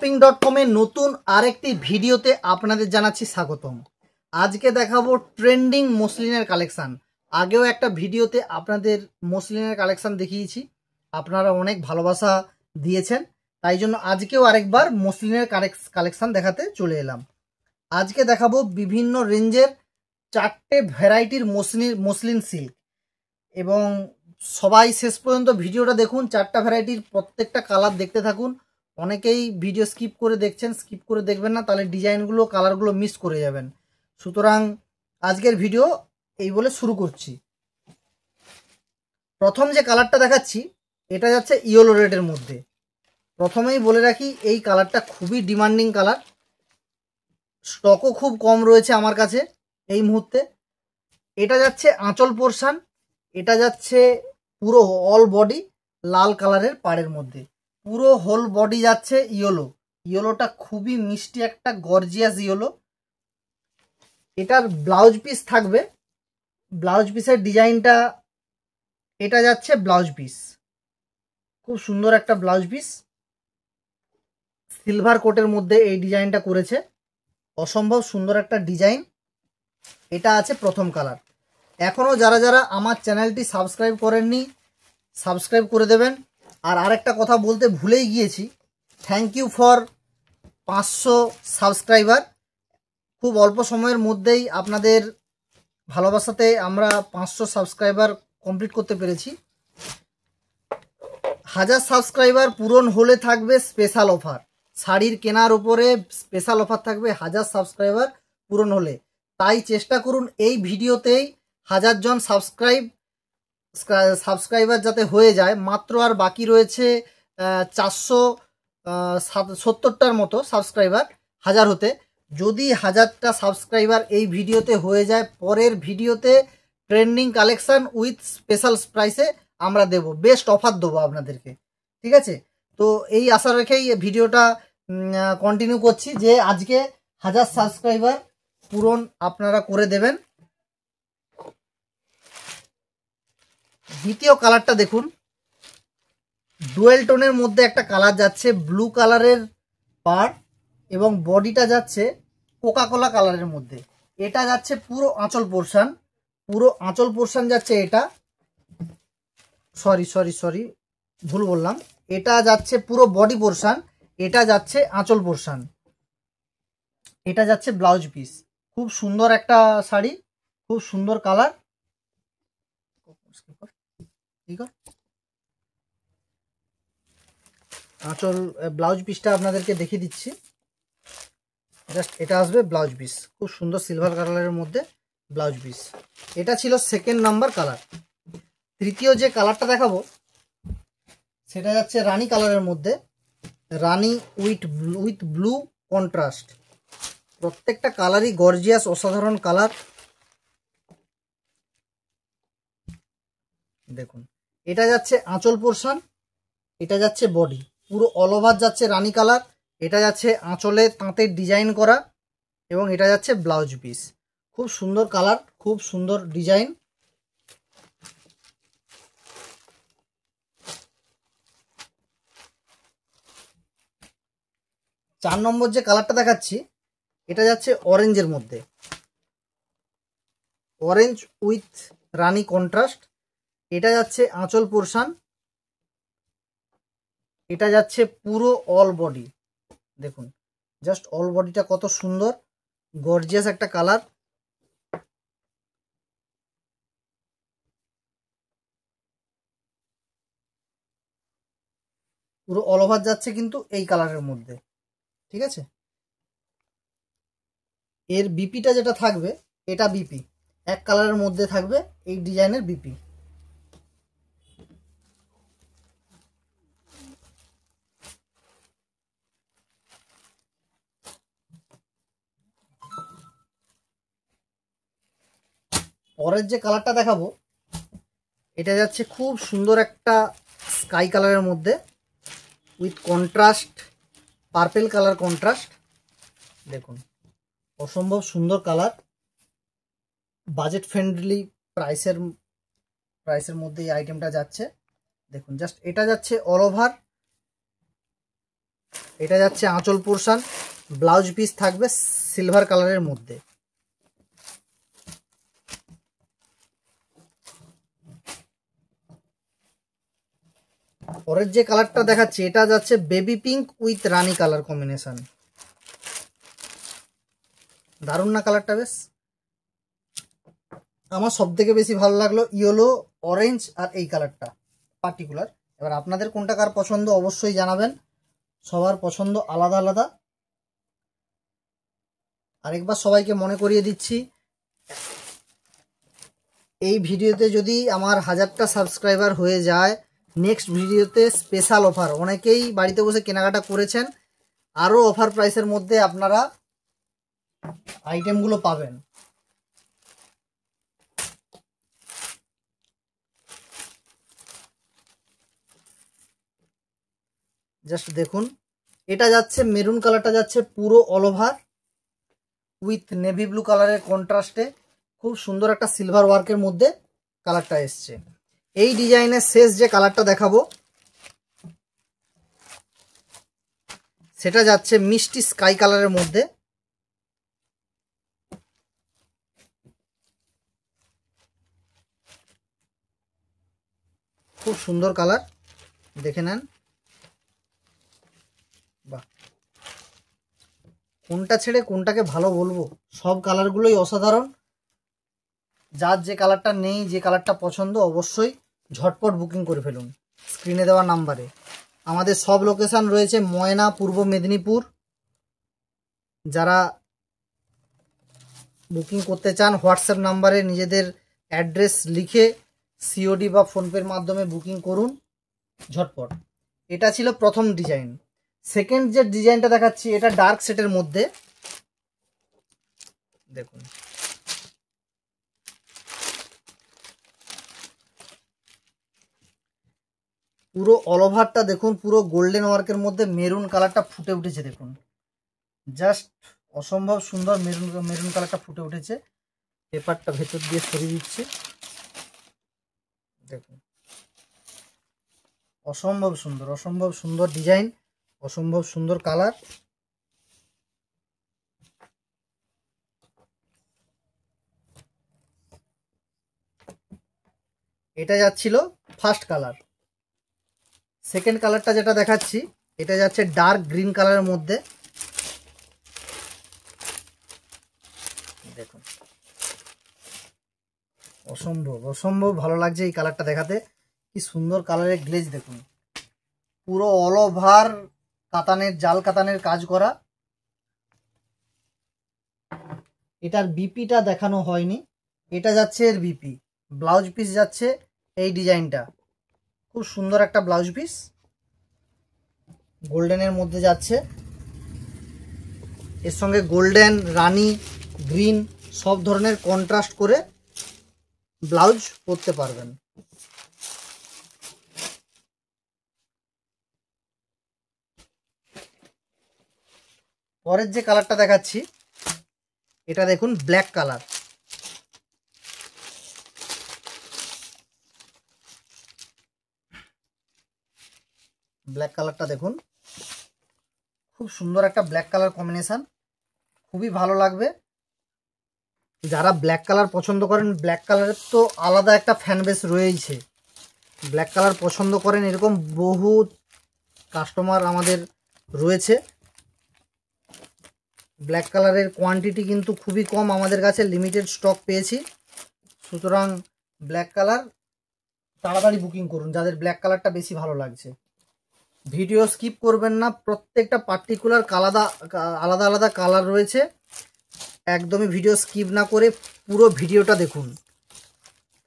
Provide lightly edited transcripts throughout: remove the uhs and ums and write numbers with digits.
shopping.com এর নতুন আরেকটি ভিডিওতে আপনাদের জানাচ্ছি স্বাগতম। আজকে দেখাবো ট্রেন্ডিং মসলিনের কালেকশন। আগেও একটা ভিডিওতে আপনাদের মসলিনের কালেকশন দেখিয়েছি, আপনারা অনেক ভালোবাসা দিয়েছেন, তাই জন্য আজকেও আরেকবার মসলিনের কালেকশন দেখাতে চলে এলাম। আজকে দেখাবো বিভিন্ন রেঞ্জের 4টে ভ্যারাইটির মসলিন সিল্ক, এবং সবাই শেষ পর্যন্ত ভিডিওটা দেখুন। 4টা ভ্যারাইটির প্রত্যেকটা কালার দেখতে থাকুন। অনেকেই ভিডিও স্কিপ করে দেখছেন, স্কিপ করে দেখবেন না, তাহলে ডিজাইনগুলো কালারগুলো মিস করে যাবেন। সুতরাং আজকের ভিডিও এই বলে শুরু করছি। প্রথম যে কালারটা দেখাচ্ছি এটা যাচ্ছে ইয়েলো রেডের মধ্যে। প্রথমেই বলে রাখি এই কালারটা খুবই ডিমান্ডিং কালার, স্টকও খুব কম রয়েছে আমার কাছে এই মুহূর্তে। এটা যাচ্ছে আঁচল পোর্শন, এটা যাচ্ছে পুরো অল বডি লাল কালারের পাড়ের মধ্যে, পুরো হোল বডি যাচ্ছে ইয়েলো। ইয়েলোটা খুবই মিষ্টি একটা গর্জিয়াস ইয়েলো। এটার ব্লাউজ পিস থাকবে, ব্লাউজ পিসের ডিজাইনটা এটা যাচ্ছে ব্লাউজ পিস, খুব সুন্দর একটা ব্লাউজ পিস, সিলভার কোটের মধ্যে এই ডিজাইনটা করেছে, অসম্ভব সুন্দর একটা ডিজাইন। এটা আছে প্রথম কালার। এখনও যারা যারা আমার চ্যানেলটি সাবস্ক্রাইব করেননি সাবস্ক্রাইব করে দেবেন। আর আরেকটা কথা বলতে ভুলেই গিয়েছি, থ্যাংক ইউ ফর 500 সাবস্ক্রাইবার। খুব অল্প সময়ের মধ্যেই আপনাদের ভালোবাসাতে আমরা 500 সাবস্ক্রাইবার কমপ্লিট করতে পেরেছি। 1000 সাবস্ক্রাইবার পূরণ হলে থাকবে স্পেশাল অফার, শাড়ির কেনার উপরে স্পেশাল অফার থাকবে 1000 সাবস্ক্রাইবার পূরণ হলে। তাই চেষ্টা করুন এই ভিডিওতেই 1000 জন সাবস্ক্রাইবার যাতে হয়ে যায়। মাত্র আর বাকি রয়েছে 470টার মতো সাবস্ক্রাইবার 1000 হতে। যদি 1000টা সাবস্ক্রাইবার এই ভিডিওতে হয়ে যায়, পরের ভিডিওতে ট্রেন্ডিং কালেকশন উইথ স্পেশাল প্রাইসে আমরা দেব, বেস্ট অফার দেবো আপনাদেরকে, ঠিক আছে? তো এই আশা রেখেই ভিডিওটা কন্টিনিউ করছি যে আজকে 1000 সাবস্ক্রাইবার পূরণ আপনারা করে দেবেন। দ্বিতীয় কালারটা দেখুন, ডুয়েল টোনের মধ্যে একটা কালার যাচ্ছে ব্লু কালারের পার্ট, এবং বডিটা যাচ্ছে কোকা কোলা কালারের মধ্যে। এটা যাচ্ছে পুরো আঁচল পোর্শন, পুরো আঁচল পোর্শন যাচ্ছে এটা, সরি ভুল বললাম, এটা যাচ্ছে পুরো বডি পোর্শন, এটা যাচ্ছে আঁচল পোর্শন, এটা যাচ্ছে ব্লাউজ পিস। খুব সুন্দর একটা শাড়ি, খুব সুন্দর কালার। আঁচল ব্লাউজ পিসটা আপনাদেরকে দেখিয়ে দিচ্ছি, জাস্ট এটা আসবে ব্লাউজ পিস, খুব সুন্দর সিলভার কালারের মধ্যে ব্লাউজ পিস। এটা ছিল সেকেন্ড নাম্বার কালার। তৃতীয় যে কালারটা দেখাবো সেটা যাচ্ছে রানী কালারের মধ্যে, রানী উইথ ব্লু কন্ট্রাস্ট। প্রত্যেকটা কালারই গর্জিয়াস, অসাধারণ কালার। দেখুন এটা যাচ্ছে আঁচল পোর্শন, এটা যাচ্ছে বডি, পুরো অল ওভার যাচ্ছে রানী কালার। এটা যাচ্ছে আঁচলে তাঁতের ডিজাইন করা, এবং এটা যাচ্ছে ব্লাউজ পিস। খুব সুন্দর কালার, খুব সুন্দর ডিজাইন। চার নম্বর যে কালারটা দেখাচ্ছি এটা যাচ্ছে অরেঞ্জের মধ্যে, অরেঞ্জ উইথ রানী কন্ট্রাস্ট। এটা যাচ্ছে আঁচল পোর্শন, এটা যাচ্ছে পুরো অল বডি। দেখুন জাস্ট অল বডিটা কত সুন্দর গর্জিয়াস একটা কালার। পুরো অল ওভার যাচ্ছে কিন্তু এই কালারের মধ্যে, ঠিক আছে? এর বিপিটা যেটা থাকবে এটা বিপি এক কালারের মধ্যে থাকবে, এই ডিজাইনের বিপি। পরের যে কালারটা দেখাবো এটা যাচ্ছে খুব সুন্দর একটা স্কাই কালারের মধ্যে with contrast, purple colour contrast. দেখুন অসম্ভব সুন্দর কালার, বাজেট ফ্রেন্ডলি প্রাইসের মধ্যে এই আইটেমটা যাচ্ছে। দেখুন জাস্ট এটা যাচ্ছে অল ওভার, এটা যাচ্ছে আঁচল পোর্শন, ব্লাউজ পিস থাকবে সিলভার কালারের মধ্যে। পরের যে কালারটা দেখাচ্ছি এটা যাচ্ছে baby pink with Rani colour combination. দারুণ না কালারটা? বেশ, আমার সব থেকে বেশি ভালো লাগলো ইয়েলো, অরেঞ্জ আর এই কালারটা পার্টিকুলার। এবার আপনাদের কোনটা কার পছন্দ অবশ্যই জানাবেন, সবার পছন্দ আলাদা আলাদা। আরেকবার সবাইকে মনে করিয়ে দিচ্ছি, এই ভিডিওতে যদি আমার 1000টা সাবস্ক্রাইবার হয়ে যায়, নেক্সট ভিডিওতে স্পেশাল অফার। অনেকেই বাড়িতে বসে কেনাকাটা করেছেন, আরও অফার প্রাইসের মধ্যে আপনারা আইটেমগুলো পাবেন। জাস্ট দেখুন, এটা যাচ্ছে মেরুন কালারটা যাচ্ছে পুরো all over with navy blue কালারের কন্ট্রাস্টে খুব সুন্দর একটা সিলভার ওয়ার্কের মধ্যে কালারটা এসছে। এই ডিজাইনের শেষ যে কালারটা দেখাবো সেটা যাচ্ছে মিষ্টি স্কাই কালারের মধ্যে। খুব সুন্দর কালার, দেখে নেন। বাহ, কোনটা ছেড়ে কোনটাকে ভালো বলবো, সব কালারগুলোই অসাধারণ। যার যে কালারটা নেই, যে কালারটা পছন্দ, অবশ্যই ঝটপট বুকিং করে ফেলুন স্ক্রিনে দেওয়া নাম্বারে। আমাদের সব লোকেশান রয়েছে ময়না, পূর্ব মেদিনীপুর। যারা বুকিং করতে চান হোয়াটসঅ্যাপ নাম্বারে নিজেদের অ্যাড্রেস লিখে সিওডি বা ফোনপের মাধ্যমে বুকিং করুন ঝটপট। এটা ছিল প্রথম ডিজাইন। সেকেন্ড যে ডিজাইনটা দেখাচ্ছি এটা ডার্ক সেটের মধ্যে। দেখুন, পুরো অল ওভারটা দেখুন, পুরো গোল্ডেন ওয়ার্কের মধ্যে মেরুন কালারটা ফুটে উঠেছে। দেখুন, জাস্ট অসম্ভব সুন্দর মেরুন কালারটা ফুটে উঠেছে। পেপারটা ভেতর দিয়ে সরিয়ে দিচ্ছে, দেখুন অসম্ভব সুন্দর, অসম্ভব সুন্দর ডিজাইন, অসম্ভব সুন্দর কালার। এটা যাচ্ছিল ফার্স্ট কালার। সেকেন্ড কালারটা যেটা দেখাচ্ছি এটা যাচ্ছে ডার্ক গ্রিন কালারের মধ্যে। দেখুন, অসম্ভব অসম্ভব ভালো লাগছে এই কালারটা দেখাতে। কি সুন্দর কালারের গ্লেজ দেখুন, পুরো অল ওভার কাতানের, জাল কাতানের কাজ করা। এটার বিপিটা দেখানো হয়নি, এটা যাচ্ছে এর বিপি। ব্লাউজ পিস যাচ্ছে এই ডিজাইনটা, খুব সুন্দর একটা ব্লাউজ পিস, গোল্ডেনের মধ্যে যাচ্ছে। এর সঙ্গে গোল্ডেন, রানী, গ্রিন সব ধরনের কন্ট্রাস্ট করে ব্লাউজ পরতে পারবেন। পরের যে কালারটা দেখাচ্ছি এটা দেখুন ব্ল্যাক কালার। ব্ল্যাক কালারটা দেখুন, খুব সুন্দর একটা ব্ল্যাক কালার কম্বিনেশন, খুবই ভালো লাগবে। যারা ব্ল্যাক কালার পছন্দ করেন, ব্ল্যাক কালারের তো আলাদা একটা ফ্যান বেস রয়েছে। ব্ল্যাক কালার পছন্দ করেন এরকম বহু কাস্টমার আমাদের রয়েছে। ব্ল্যাক কালারের কোয়ান্টিটি কিন্তু খুবই কম, আমাদের কাছে লিমিটেড স্টক পেয়েছি। সুতরাং ব্ল্যাক কালার তাড়াতাড়ি বুকিং করুন যাদের ব্ল্যাক কালারটা বেশি ভালো লাগছে। ভিডিও স্কিপ করবেন না, প্রত্যেকটা পার্টিকুলার আলাদা আলাদা আলাদা কালার রয়েছে। একদমই ভিডিও স্কিপ না করে পুরো ভিডিওটা দেখুন,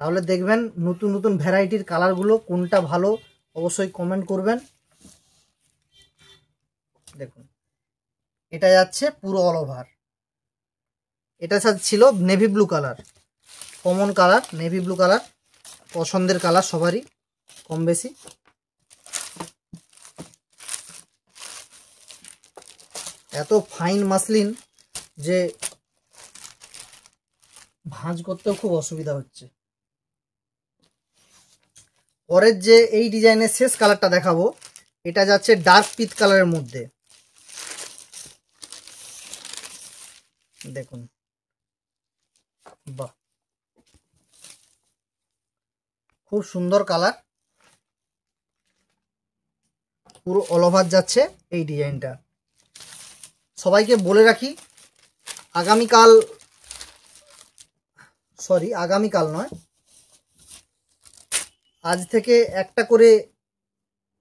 তাহলে দেখবেন নতুন নতুন ভ্যারাইটির কালারগুলো কোনটা ভালো অবশ্যই কমেন্ট করবেন। দেখুন, এটা যাচ্ছে পুরো অল ওভার। এটা ছিল navy blue colour, common colour navy blue colour, পছন্দের কালার সবারই কম বেশি। এত ফাইন মাসলিন যে ভাঁজ করতেও খুব অসুবিধা হচ্ছে। পরের যে এই ডিজাইনের শেষ কালারটা দেখাবো এটা যাচ্ছে ডার্ক পিচ কালারের মধ্যে। দেখুন, বাহ, খুব সুন্দর কালার, পুরো অল ওভার যাচ্ছে এই ডিজাইনটা। সবাইকে বলে রাখি, আগামীকাল নয়, আজ থেকে একটা করে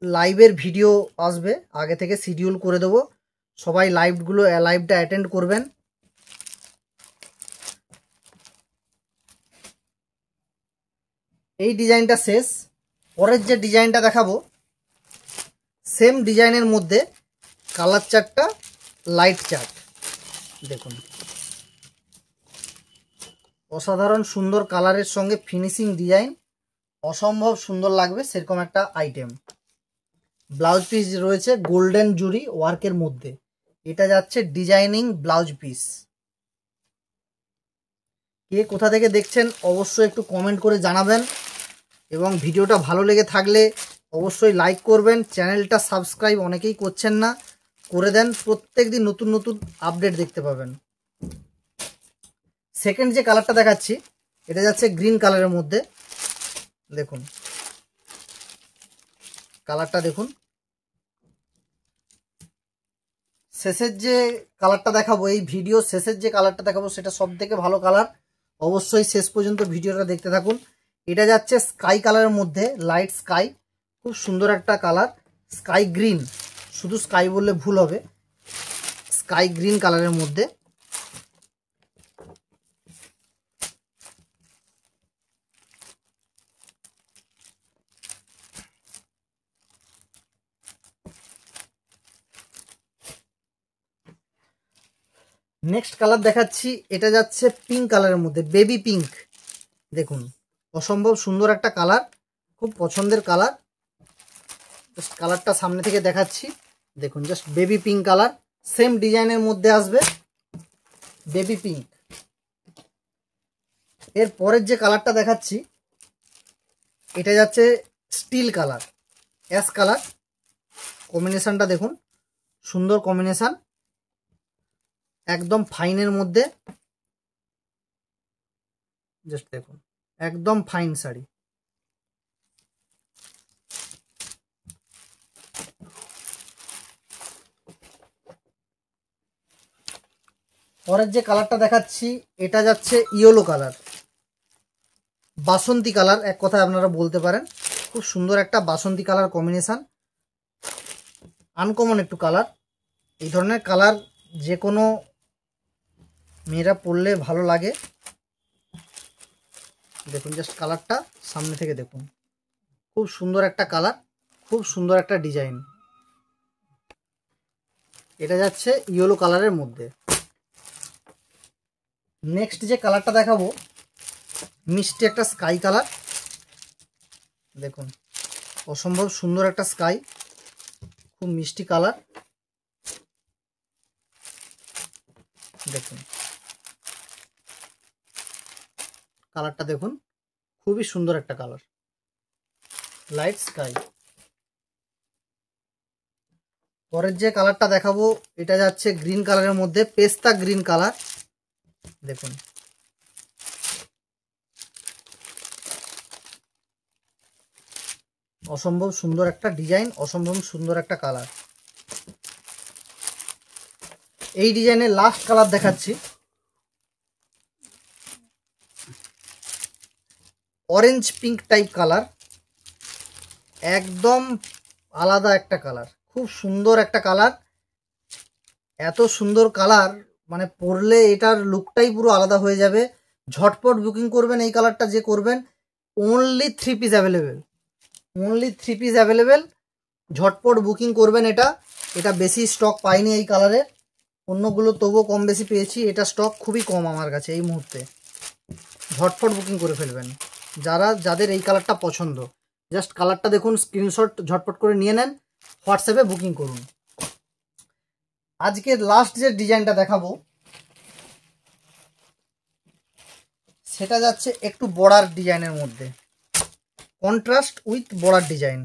লাইভের ভিডিও আসবে, আগে থেকে শিডিউল করে দেবো, সবাই লাইভটা অ্যাটেন্ড করবেন। এই ডিজাইনটা শেষ, পরের যে ডিজাইনটা দেখাবো সেম ডিজাইনের মধ্যে কালার চার্টটা লাইট চার্ট। দেখুন, অসাধারণ সুন্দর কালারের সঙ্গে ফিনিশিং ডিজাইন, অসম্ভব সুন্দর লাগবে সেরকম একটা আইটেম। ব্লাউজ পিস রয়েছে গোল্ডেন জুরি ওয়ার্কের মধ্যে, এটা যাচ্ছে ডিজাইনিং ব্লাউজ পিস। কে কোথা থেকে দেখছেন অবশ্যই একটু কমেন্ট করে জানাবেন, এবং ভিডিওটা ভালো লেগে থাকলে অবশ্যই লাইক করবেন। চ্যানেলটা সাবস্ক্রাইব অনেকেই করছেন না, করে দেন, প্রত্যেকদিন নতুন নতুন আপডেট দেখতে পাবেন। সেকেন্ড যে কালারটা দেখাচ্ছি এটা যাচ্ছে গ্রিন কালারের মধ্যে। দেখুন কালারটা দেখুন, শেষের যে কালারটা দেখাবো, এই ভিডিও শেষের যে কালারটা দেখাবো সেটা সব থেকে ভালো কালার, অবশ্যই শেষ পর্যন্ত ভিডিওটা দেখতে থাকুন। এটা যাচ্ছে স্কাই কালারের মধ্যে, লাইট স্কাই, খুব সুন্দর একটা কালার, স্কাই গ্রিন, শুধু স্কাই বললে ভুল হবে, স্কাই গ্রিন কালারের মধ্যে। নেক্সট কালার দেখাচ্ছি, এটা যাচ্ছে পিঙ্ক কালারের মধ্যে, বেবি পিঙ্ক। দেখুন অসম্ভব সুন্দর একটা কালার, খুব পছন্দের কালার। জাস্ট কালারটা সামনে থেকে দেখাচ্ছি, দেখুন just baby pink colour, same ডিজাইনের মধ্যে আসবে বেবি পিঙ্ক। এর পরের যে কালারটা দেখাচ্ছি এটা যাচ্ছে স্টিল কালার, অ্যাশ কালার, কম্বিনেশনটা দেখুন, সুন্দর কম্বিনেশন, একদম ফাইনের মধ্যে, জাস্ট দেখুন একদম ফাইন শাড়ি। পরের যে কালারটা দেখাচ্ছি এটা যাচ্ছে ইয়েলো কালার, বাসন্তী কালার এক কথায় আপনারা বলতে পারেন, খুব সুন্দর একটা বাসন্তী কালার কম্বিনেশন, আনকমন একটু কালার। এই ধরনের কালার যে কোনো মেয়েরা পরলে ভালো লাগে। দেখুন জাস্ট কালারটা সামনে থেকে দেখুন, খুব সুন্দর একটা কালার, খুব সুন্দর একটা ডিজাইন। এটা যাচ্ছে ইয়েলো কালারের মধ্যে। নেক্সট যে কালারটা দেখাবো মিষ্টি একটা স্কাই কালার। দেখুন অসম্ভব সুন্দর একটা স্কাই, খুব মিষ্টি কালার। দেখুন কালারটা দেখুন, খুবই সুন্দর একটা কালার, লাইট স্কাই। পরের যে কালারটা দেখাবো এটা যাচ্ছে গ্রিন কালারের মধ্যে, পেস্তা গ্রিন কালার। দেখুন অসম্ভব সুন্দর একটা ডিজাইন, অসম্ভব সুন্দর একটা কালার। এই ডিজাইনের লাস্ট কালার দেখাচ্ছি, অরেঞ্জ পিঙ্ক টাইপ কালার, একদম আলাদা একটা কালার, খুব সুন্দর একটা কালার। এত সুন্দর কালার মানে পরলে এটার লুকটাই পুরো আলাদা হয়ে যাবে। ঝটপট বুকিং করবেন এই কালারটা যে করবেন, only 3 piece available, only 3 piece available, ঝটপট বুকিং করবেন। এটা বেশি স্টক পাইনি এই কালারে, অন্যগুলো তবুও কম বেশি পেয়েছি, এটা স্টক খুবই কম আমার কাছে এই মুহূর্তে। ঝটপট বুকিং করে ফেলবেন যাদের এই কালারটা পছন্দ। জাস্ট কালারটা দেখুন, স্ক্রিনশট ঝটপট করে নিয়ে নেন, হোয়াটসঅ্যাপে বুকিং করুন। আজকে লাস্ট যে ডিজাইনটা দেখাবো সেটা যাচ্ছে একটু বর্ডার ডিজাইনের মধ্যে, কন্ট্রাস্ট উইথ বর্ডার ডিজাইন।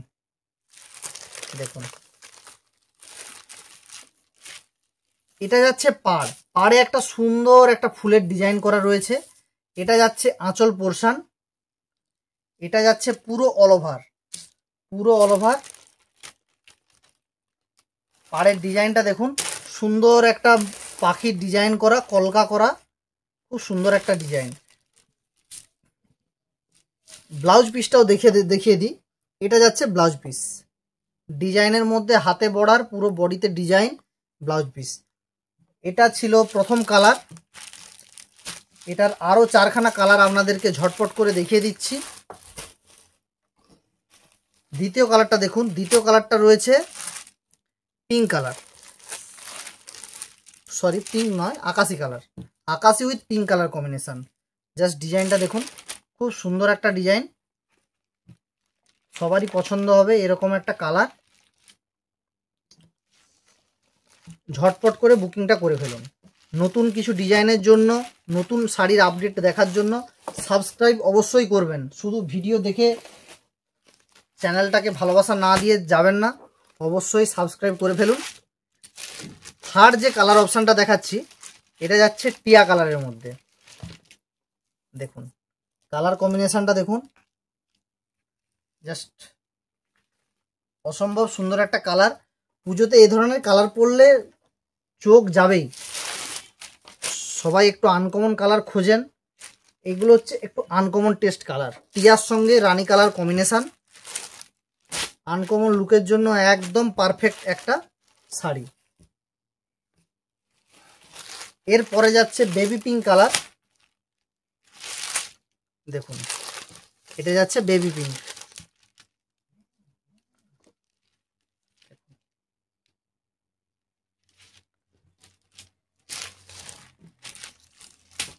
দেখুন এটা যাচ্ছে পাড়, পাড়ে একটা সুন্দর একটা ফুলের ডিজাইন করা রয়েছে। এটা যাচ্ছে আঁচল পোর্শন, এটা যাচ্ছে পুরো অল ওভার, পুরো অল ওভার। পাড়ের ডিজাইনটা দেখুন, সুন্দর একটা পাখির ডিজাইন করা, কলকা করা, খুব সুন্দর একটা ডিজাইন। ব্লাউজ পিসটাও দেখিয়ে দিই। এটা যাচ্ছে ব্লাউজ পিস, ডিজাইনের মধ্যে হাতে বর্ডার, পুরো বডিতে ডিজাইন, ব্লাউজ পিস। এটা ছিল প্রথম কালার। এটার আরও 4খানা কালার আপনাদেরকে ঝটপট করে দেখিয়ে দিচ্ছি। দ্বিতীয় কালারটা দেখুন, দ্বিতীয় কালারটা রয়েছে পিঙ্ক কালার, সরি পিঙ্ক নয়, আকাশি কালার, আকাশি with pink colour combination. Just ডিজাইনটা দেখুন, খুব সুন্দর একটা ডিজাইন, সবারই পছন্দ হবে এরকম একটা কালার। ঝটপট করে বুকিংটা করে ফেলুন। নতুন কিছু ডিজাইনের জন্য, নতুন শাড়ির আপডেট দেখার জন্য সাবস্ক্রাইব অবশ্যই করবেন। শুধু ভিডিও দেখে চ্যানেলটাকে ভালোবাসা না দিয়ে যাবেন না, অবশ্যই সাবস্ক্রাইব করে ফেলুন। থার্ড যে কালার অপশানটা দেখাচ্ছি, এটা যাচ্ছে টিয়া কালারের মধ্যে। দেখুন কালার কম্বিনেশনটা দেখুন, জাস্ট অসম্ভব সুন্দর একটা কালার। পুজোতে এই ধরনের কালার পরলে চোখ যাবেই। সবাই একটু আনকমন কালার খোঁজেন, এগুলো হচ্ছে একটু আনকমন টেস্ট কালার। টিয়ার সঙ্গে রানী কালার কম্বিনেশন, আনকমন লুকের জন্য একদম পারফেক্ট একটা শাড়ি। এরপরে যাচ্ছে বেবি পিঙ্ক কালার। দেখুন এটা যাচ্ছে বেবি পিঙ্ক।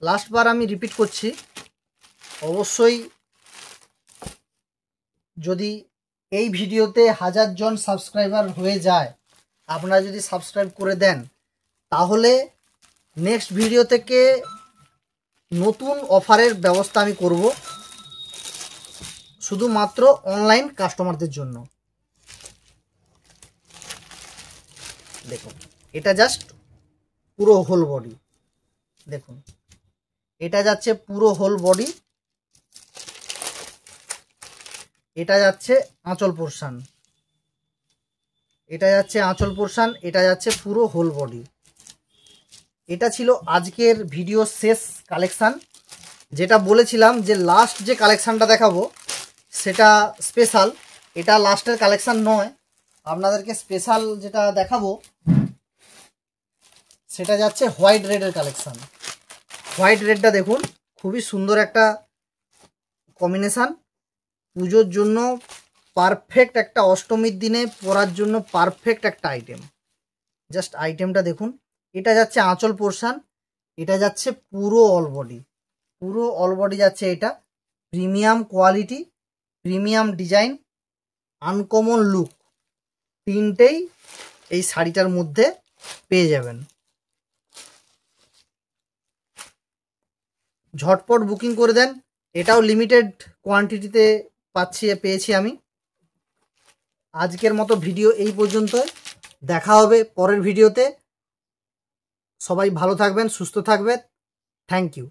লাস্টবার আমি রিপিট করছি, অবশ্যই যদি এই ভিডিওতে 1000 জন সাবস্ক্রাইবার হয়ে যায়, আপনারা যদি সাবস্ক্রাইব করে দেন, তাহলে নেক্সট ভিডিও থেকে নতুন অফারের ব্যবস্থা আমি করব, শুধুমাত্র অনলাইন কাস্টমারদের জন্য। দেখুন এটা জাস্ট পুরো হোল বডি, দেখুন এটা যাচ্ছে পুরো হোল বডি, এটা যাচ্ছে আঁচল পোর্শন, এটা যাচ্ছে আঁচল পোর্শন, এটা যাচ্ছে পুরো হোল বডি। এটা ছিল আজকের ভিডিও শেষ কালেকশান। যেটা বলেছিলাম যে লাস্ট যে কালেকশানটা দেখাবো সেটা স্পেশাল, এটা লাস্টের কালেকশান নয়। আপনাদেরকে স্পেশাল যেটা দেখাবো সেটা যাচ্ছে হোয়াইট রেডের কালেকশান। হোয়াইট রেডটা দেখুন, খুবই সুন্দর একটা কম্বিনেশান, পুজোর জন্য পারফেক্ট একটা, অষ্টমীর দিনে পরার জন্য পারফেক্ট একটা আইটেম। জাস্ট আইটেমটা দেখুন, এটা যাচ্ছে আঁচল পোর্শন, এটা যাচ্ছে পুরো অল বডি, পুরো অল বডি যাচ্ছে। এটা premium quality, premium design, uncommon look, তিনটেই এই শাড়িটার মধ্যে পেয়ে যাবেন। ঝটপট বুকিং করে দেন, এটাও লিমিটেড কোয়ান্টিটিতে পেয়েছি আমি। আজকের মতো ভিডিও এই পর্যন্তই, দেখা হবে পরের ভিডিওতে। সবাই ভালো থাকবেন, সুস্থ থাকবেন। Thank you.